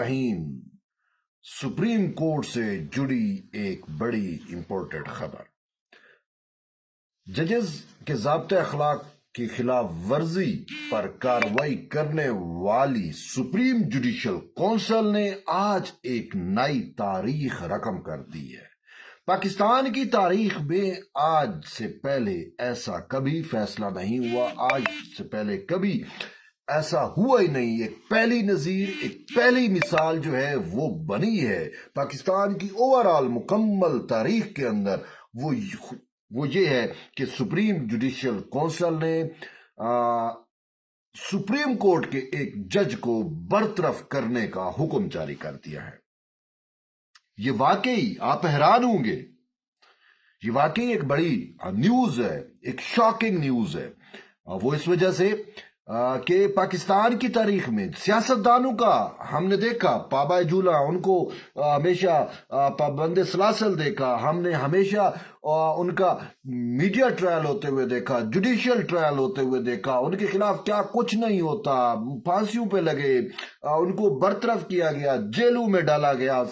Shaheen, supreme court से जुड़ी एक बड़ी इंपॉर्टेंट खबर। जजेस के ज़ाब्ते अखलाक की खिलाफ वर्जी पर कार्रवाई करने वाली सुप्रीम जुडिशल काउंसिल ने आज एक नई तारीख रकम कर दी है। पाकिस्तान की तारीख में आज से पहले ऐसा कभी फैसला नहीं हुआ, आज से पहले कभी ऐसा हुआ ही नहीं। एक पहली नजीर, एक पहली मिसाल जो है वो बनी है पाकिस्तान की ओवरऑल मुकम्मल तारीख के अंदर। वो ये है कि सुप्रीम जुडिशल काउंसिल ने सुप्रीम कोर्ट के एक जज को बरतरफ करने का हुक्म जारी कर दिया है। ये वाकई आप हैरान होंगे, ये वाकई एक बड़ी न्यूज है, एक शॉकिंग न्यूज है। वो इस वजह से कि पाकिस्तान की तारीख में सियासतदानों का हमने देखा पाबाए जूला, उनको हमेशा पाबंदे सलासल देखा, हमने हमेशा उनका मीडिया ट्रायल होते हुए देखा, जुडिशियल ट्रायल होते हुए देखा, उनके खिलाफ क्या कुछ नहीं होता, फांसियों पे लगे, उनको बरतरफ किया गया, जेलों में डाला गया,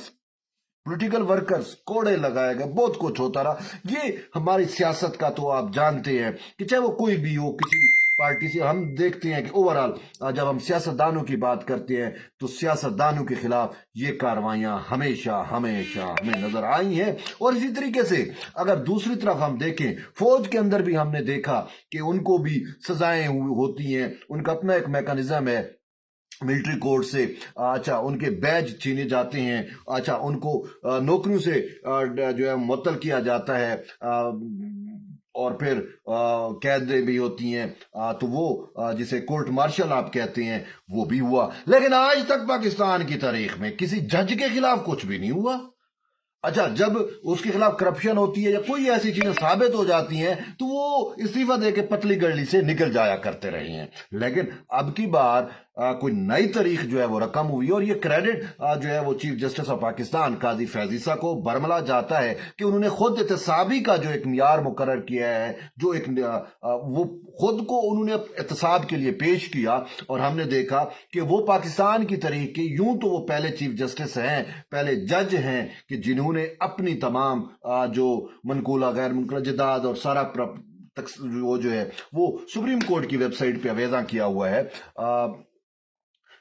पॉलिटिकल वर्कर्स कोड़े लगाए गए, बहुत कुछ होता रहा। ये हमारी सियासत का तो आप जानते हैं कि चाहे वो कोई भी हो, किसी पार्टी से, हम देखते हैं कि ओवरऑल जब हम सियासतदानों की बात करते हैं तो सियासतदानों के खिलाफ ये कार्रवाइयां हमेशा हमेशा हमें नजर आई हैं। और इसी तरीके से अगर दूसरी तरफ हम देखें, फौज के अंदर भी हमने देखा कि उनको भी सजाएं होती हैं, उनका अपना एक मैकेनिज्म है मिलिट्री कोर्ट से। अच्छा, उनके बैज छीने जाते हैं, अच्छा उनको नौकरियों से जो है मुअत्तल किया जाता है, और फिर कैदें भी होती हैं, तो वो जिसे कोर्ट मार्शल आप कहते हैं वो भी हुआ। लेकिन आज तक पाकिस्तान की तारीख में किसी जज के खिलाफ कुछ भी नहीं हुआ। अच्छा, जब उसके खिलाफ करप्शन होती है या कोई ऐसी चीजें साबित हो जाती हैं तो वो इस्तीफा देके पतली गली से निकल जाया करते रहे हैं। लेकिन अब की बार कोई नई तारीख जो है वो रकम हुई, और ये क्रेडिट जो है वो चीफ जस्टिस ऑफ पाकिस्तान काजी फैज ईसा को बरमला जाता है कि उन्होंने खुद एहतसाबी का जो एक मियार मुकर्रर किया है, जो एक वो खुद को उन्होंने एहतसाब के लिए पेश किया। और हमने देखा कि वो पाकिस्तान की तारीख के, यूं तो वो पहले चीफ जस्टिस हैं, पहले जज हैं कि जिन्होंने अपनी तमाम जो मनकूला गैर मनकूला जदाद और सारा वो जो है वो सुप्रीम कोर्ट की वेबसाइट पे अवेजा किया हुआ है।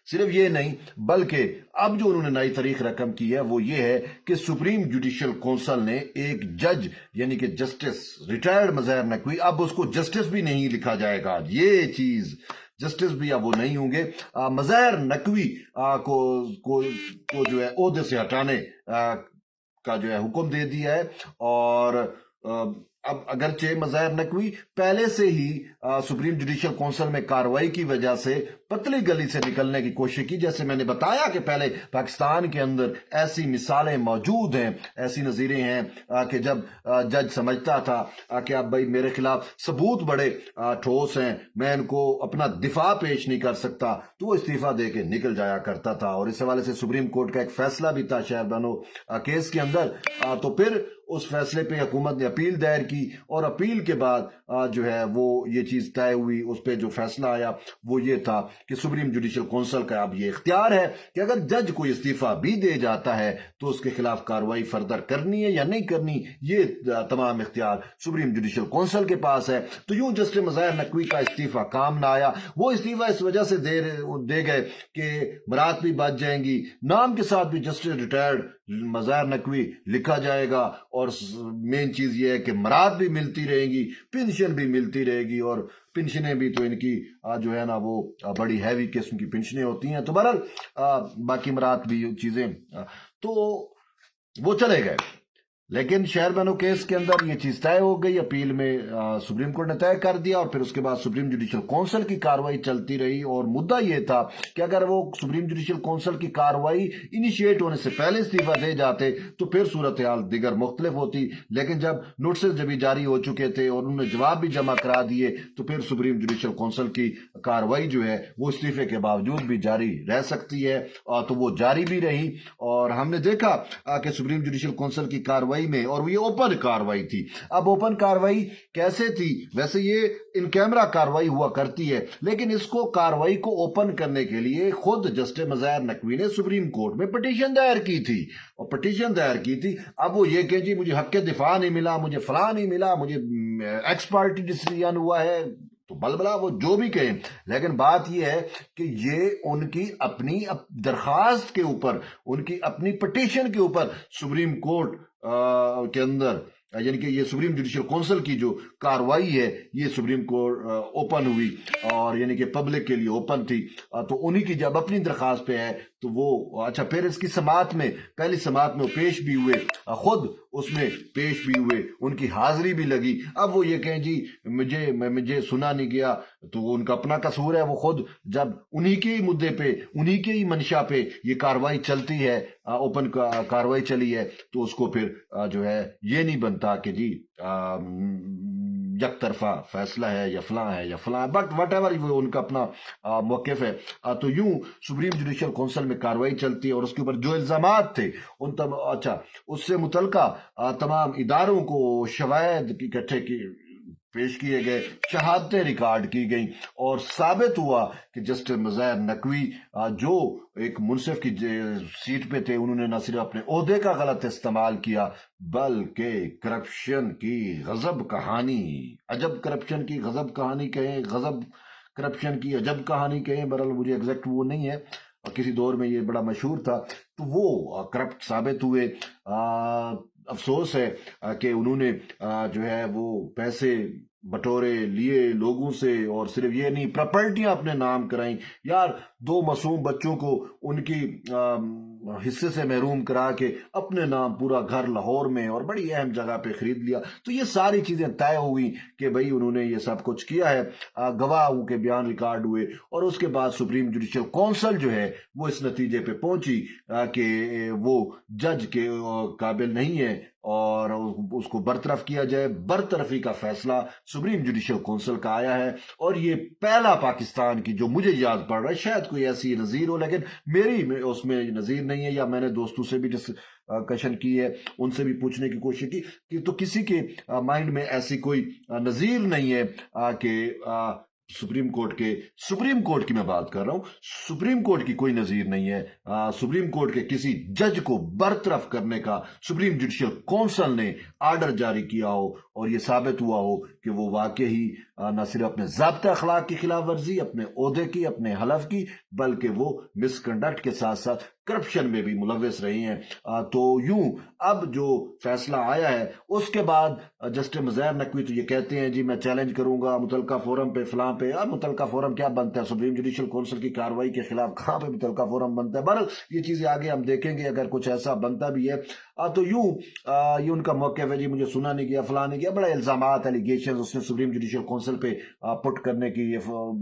सिर्फ ये नहीं, बल्कि अब जो उन्होंने नई तारीख रकम की है वो ये है कि सुप्रीम जुडिशियल काउंसिल ने एक जज यानी कि जस्टिस रिटायर्ड मज़हर नकवी, अब उसको जस्टिस भी नहीं लिखा जाएगा, ये चीज जस्टिस भी अब वो नहीं होंगे, मज़हर नकवी को जो है ओहदे से हटाने का जो है हुक्म दे दिया है। और अब अगरचे मज़हर नकवी पहले से ही सुप्रीम जुडिशियल काउंसिल में कार्रवाई की वजह से पतली गली से निकलने की कोशिश की। जैसे मैंने बताया कि पहले पाकिस्तान के अंदर ऐसी मिसालें मौजूद हैं, ऐसी नज़ीरें हैं कि जब जज समझता था कि अब भाई मेरे खिलाफ सबूत बड़े ठोस हैं, मैं इनको अपना दिफा पेश नहीं कर सकता, तो वो इस्तीफा दे के निकल जाया करता था। और इस हवाले से सुप्रीम कोर्ट का एक फैसला भी था शहरबानो केस के अंदर। तो फिर उस फैसले पे हुकूमत ने अपील दायर की, और अपील के बाद जो है वो ये चीज तय हुई, उस पर जो फैसला आया वो ये था कि सुप्रीम जुडिशियल काउंसिल का अब ये इख्तियार है कि अगर जज कोई इस्तीफा भी दे जाता है तो उसके खिलाफ कार्रवाई फर्दर करनी है या नहीं करनी, ये तमाम इख्तियार सुप्रीम जुडिशियल काउंसिल के पास है। तो यूं जस्टिस मज़हर नकवी का इस्तीफा काम ना आया। वो इस्तीफा इस वजह से दे गए कि बरात भी बच जाएंगी, नाम के साथ भी जस्टिस रिटायर्ड मज़हर नकवी लिखा जाएगा, और मेन चीज ये है कि मराद भी मिलती रहेगी, पेंशन भी मिलती रहेगी, और पेंशनें भी तो इनकी जो है ना वो बड़ी हैवी किस्म की पेंशनें होती हैं। तो बहरहाल बाकी मराद भी चीजें तो वो चले गए। लेकिन शहरबानो केस के अंदर ये चीज तय हो गई, अपील में सुप्रीम कोर्ट ने तय कर दिया, और फिर उसके बाद सुप्रीम जुडिशियल काउंसिल की कार्रवाई चलती रही। और मुद्दा ये था कि अगर वो सुप्रीम जुडिशियल काउंसिल की कार्रवाई इनिशिएट होने से पहले इस्तीफा दे जाते तो फिर सूरत हाल दिगर मुख्तलिफ होती। लेकिन जब नोटिस जब जारी हो चुके थे और उन्होंने जवाब भी जमा करा दिए, तो फिर सुप्रीम जुडिशियल काउंसिल की कार्रवाई जो है वो इस्तीफे के बावजूद भी जारी रह सकती है, तो वो जारी भी रही। और हमने देखा कि सुप्रीम जुडिशियल काउंसिल की कार्रवाई कार्रवाई में, और ये ओपन कार्रवाई थी। अब ओपन कार्रवाई कैसे थी? वैसे ये इन कैमरा कार्रवाई हुआ करती है, लेकिन इसको कार्रवाई को ओपन करने के लिए खुद जस्टिस मज़ाहिर नकवी ने सुप्रीम कोर्ट में पिटीशन दायर की थी, और पिटीशन दायर की थी। अब वो ये कहे जी मुझे हक के दिफा नहीं मिला, मुझे फलां नहीं मिला, मुझे एक्स पार्टी डिसीजन हुआ है, तो बलबला वो जो भी कहें, लेकिन बात यह है कि ये उनकी अपनी दरखास्त के ऊपर, उनकी अपनी पिटीशन के ऊपर सुप्रीम कोर्ट के अंदर, यानी कि ये सुप्रीम जुडिशल काउंसिल की जो कार्रवाई है ये सुप्रीम कोर्ट ओपन हुई, और यानी कि पब्लिक के लिए ओपन थी। तो उन्हीं की जब अपनी दरखास्त पे है तो वो अच्छा, फिर इसकी समाअत में, पहली समाअत में वो पेश भी हुए, खुद उसमें पेश भी हुए, उनकी हाजिरी भी लगी। अब वो ये कहें जी मुझे सुना नहीं गया, तो वो उनका अपना कसूर है। वो खुद जब उन्हीं के ही मुद्दे पे, उन्हीं के ही मंशा पे ये कार्रवाई चलती है, ओपन कार्रवाई चली है, तो उसको फिर जो है ये नहीं बनता कि जी एक तरफा फैसला है या फलां है या फलां, बट वट एवर वो उनका अपना मौक़िफ़ है। तो यूं सुप्रीम जुडिशल काउंसिल में कार्रवाई चलती है, और उसके ऊपर जो इल्ज़ामात थे उन अच्छा उससे मुतल्लिका तमाम इदारों को शवाहिद इकट्ठे की पेश किए गए, शहादतें रिकॉर्ड की गई, और साबित हुआ कि जस्टिस मज़ाहिर नकवी जो एक मुंसिफ की सीट पे थे, उन्होंने न सिर्फ अपने ओहदे का गलत इस्तेमाल किया, बल्कि करप्शन की गजब कहानी, अजब करप्शन की गजब कहानी कहें, गजब करप्शन की अजब कहानी कहें, बहरहाल मुझे एग्जैक्ट वो नहीं है, किसी दौर में ये बड़ा मशहूर था, तो वो करप्ट साबित हुए। अफसोस है कि उन्होंने जो है वो पैसे बटोरे लिए लोगों से, और सिर्फ ये नहीं, प्रॉपर्टियां अपने नाम कराई। यार, दो मासूम बच्चों को उनकी हिस्से से महरूम करा के अपने नाम पूरा घर लाहौर में और बड़ी अहम जगह पे खरीद लिया। तो ये सारी चीजें तय हुई कि भाई उन्होंने ये सब कुछ किया है, गवाहों के बयान रिकॉर्ड हुए, और उसके बाद सुप्रीम जुडिशल काउंसिल जो है वो इस नतीजे पे पहुंची कि वो जज के काबिल नहीं है और उसको बरतरफ किया जाए। बरतरफी का फैसला सुप्रीम जुडिशल काउंसिल का आया है, और ये पहला पाकिस्तान की जो मुझे याद पड़ रहा है, शायद कोई ऐसी नज़ीर हो, लेकिन मेरी उसमें नज़ीर नहीं है, या मैंने दोस्तों से भी डिस्कशन की है, उनसे भी पूछने की कोशिश की कि तो किसी के माइंड में ऐसी कोई नज़ीर नहीं है कि सुप्रीम कोर्ट की मैं बात कर रहा हूं, सुप्रीम कोर्ट की कोई नज़ीर नहीं है। सुप्रीम कोर्ट के किसी जज को बरतरफ करने का सुप्रीम जुडिशल काउंसिल ने आर्डर जारी किया हो, और ये साबित हुआ हो कि वो वाकई ही न सिर्फ अपने ज़ाब्ते अखलाक की खिलाफ वर्जी, अपने ओहदे की, अपने हलफ की, बल्कि वो मिसकंडक्ट के साथ साथ करप्शन में भी मुलव्वस रही हैं। तो यूं अब जो फैसला आया है उसके बाद जस्टिस मज़ाहिर नकवी तो ये कहते हैं जी मैं चैलेंज करूंगा मुतल्लिका फोरम पे, फलां पे। अब मुतल्लिका फोरम क्या बनता है? सुप्रीम जुडिशल काउंसिल की कार्रवाई के खिलाफ कहाँ पे मुतल्लिका फोरम बनता है? बहरहाल ये चीजें आगे हम देखेंगे, अगर कुछ ऐसा बनता भी है तो यूं ये उनका मौक़िफ़ है जी मुझे सुना नहीं गया, फलां नहीं गया, बड़ा इल्जामात, एलिगेशन उसने सुप्रीम जुडिशल काउंसिल पे पुट करने की,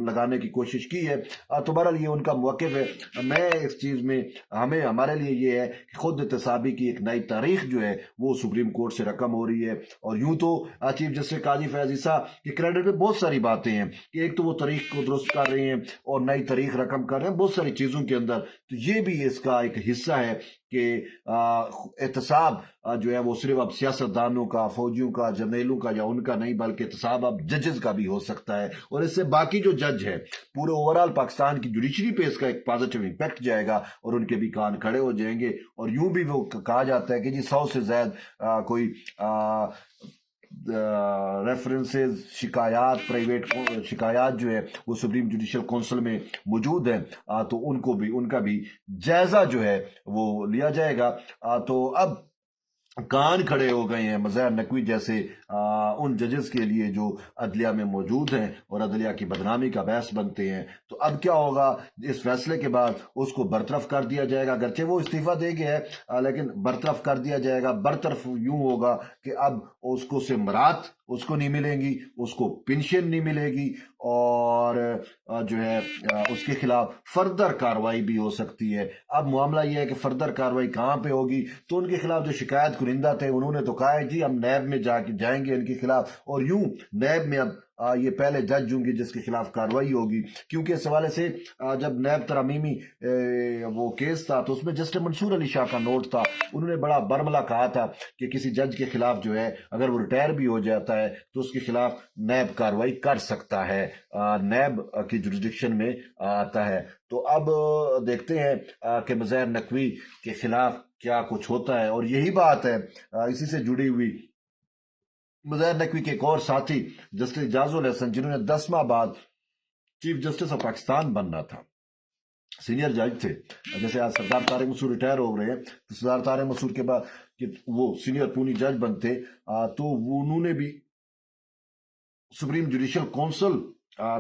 लगाने की कोशिश की है। तो बहरहाल ये उनका मौक़िफ़ है। मैं इस चीज़ में, हमारे लिए ये है कि खुद एहतसाबी की एक नई तारीख जो है वो सुप्रीम कोर्ट से रकम हो रही है। और यूं तो चीफ जस्टिस काजी फैज़ ईसा के क्रेडिट पे बहुत सारी बातें हैं कि एक तो वो तारीख को दुरुस्त कर रहे हैं और नई तारीख रकम कर रहे हैं बहुत सारी चीज़ों के अंदर, तो ये भी इसका एक हिस्सा है कि एहतसाब जो है वो सिर्फ अब सियासतदानों का, फौजियों का, जर्नैलों का या उनका नहीं, बल्कि एहतसाब अब जजेस का भी हो सकता है। और इससे बाकी जो जज है पूरे ओवरऑल पाकिस्तान की जुडिशरी पे इसका एक पॉजिटिव इम्पैक्ट जाएगा और उनके भी कान खड़े हो जाएंगे। और यूं भी वो कहा जाता है कि जी 100 से ज्यादा कोई रेफरेंसेस, शिकायत, प्राइवेट शिकायत जो है वो सुप्रीम जुडिशल काउंसिल में मौजूद है, तो उनका भी जायजा जो है वो लिया जाएगा। तो अब कान खड़े हो गए हैं मज़ाहिर नकवी जैसे उन जजेस के लिए जो अदलिया में मौजूद हैं और अदलिया की बदनामी का बहस बनते हैं। तो अब क्या होगा, इस फैसले के बाद उसको बरतरफ कर दिया जाएगा, अगरचे वो इस्तीफा दे गया है लेकिन बरतरफ कर दिया जाएगा। बरतरफ यूं होगा कि अब उसको से मरात उसको नहीं मिलेंगी, उसको पेंशन नहीं मिलेगी, और जो है उसके खिलाफ फर्दर कार्रवाई भी हो सकती है। अब मामला यह है कि फर्दर कार्रवाई कहाँ पे होगी, तो उनके खिलाफ जो शिकायत चुनिंदा थे, उन्होंने तो कहा है जी हम नैब में जाएंगे इनके खिलाफ, और यूं नैब में अब ये पहले जज होंगे जिसके खिलाफ कार्रवाई होगी, क्योंकि इस हवाले से जब नैब तरमीमी वो केस था तो उसमें जस्टिस मंसूर अली शाह का नोट था। उन्होंने बड़ा बरमला कहा था कि किसी जज के खिलाफ जो है अगर वो रिटायर भी हो जाता है तो उसके खिलाफ नैब कार्रवाई कर सकता है, नैब की जुरिडिक्शन में आता है। तो अब देखते हैं कि मुज़हर नकवी के खिलाफ क्या कुछ होता है। और यही बात है इसी से जुड़ी हुई, मुज़हर नकवी के एक और साथी जस्टिस इजाजुल हसन, जिन्होंने 10 माह बाद चीफ जस्टिस ऑफ पाकिस्तान बनना था, सीनियर जज थे। जैसे आज सरदार तारिक मसूद रिटायर हो रहे हैं, तो सरदार तारिक मसूद के बाद कि वो सीनियर पूनी जज बनते, तो उन्होंने भी सुप्रीम जुडिशियल काउंसिल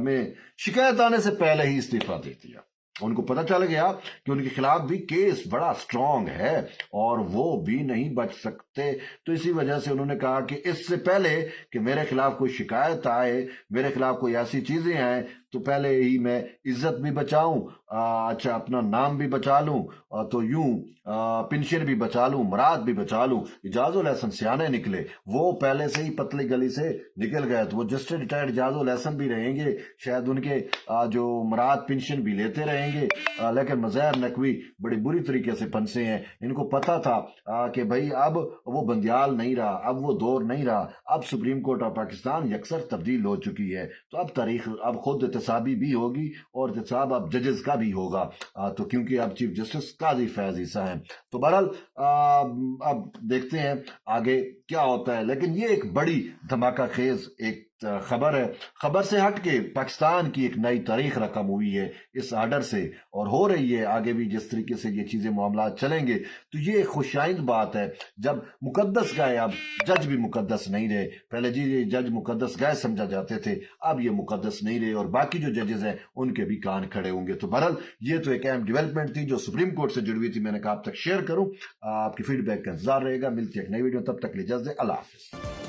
में शिकायत आने से पहले ही इस्तीफा दे दिया। उनको पता चल गया कि उनके खिलाफ भी केस बड़ा स्ट्रांग है और वो भी नहीं बच सकते, तो इसी वजह से उन्होंने कहा कि इससे पहले कि मेरे खिलाफ कोई शिकायत आए, मेरे खिलाफ कोई ऐसी चीजें आए, तो पहले ही मैं इज्जत भी बचाऊं, अच्छा अपना नाम भी बचा लूं, तो यूं पेंशन भी बचा लूं, मराद भी बचा लूं। इजाजुल हसन सियाने निकले, वो पहले से ही पतली गली से निकल गए, तो वो जस्टिस रिटायर्ड इजाजुल हसन भी रहेंगे, शायद उनके जो मराद पेंशन भी लेते रहेंगे, लेकिन मुज़हर नकवी बड़ी बुरी तरीके से फंसे हैं। इनको पता था कि भाई अब वो बंदियाल नहीं रहा, अब वो दौर नहीं रहा, अब सुप्रीम कोर्ट ऑफ पाकिस्तान यकसर तब्दील हो चुकी है, तो अब तारीख अब खुद एहतसाबी भी होगी और एहतसाब अब जजेस का भी होगा, तो क्योंकि अब चीफ जस्टिस काजी फैज ईसा हैं। तो बहरहाल अब देखते हैं आगे क्या होता है, लेकिन ये एक बड़ी धमाका खेज एक खबर है। खबर से हट के पाकिस्तान की एक नई तारीख रकम हुई है इस आर्डर से, और हो रही है आगे भी जिस तरीके से ये चीजें मामला चलेंगे, तो ये एक खुशाइंद बात है। जब मुकद्दस गाय, अब जज भी मुकद्दस नहीं रहे, पहले जी ये जज मुकद्दस गाय समझा जाते थे, अब ये मुकद्दस नहीं रहे और बाकी जो जजेस हैं उनके भी कान खड़े होंगे। तो बहरहाल ये तो एक अहम डेवलपमेंट थी जो सुप्रीम कोर्ट से जुड़ी हुई थी, मैंने कहा आप तक शेयर करूं, आपकी फीडबैक का इंतजार रहेगा। मिलती है एक नई वीडियो, तब तक ले इजाज़त, अल्लाह हाफिज।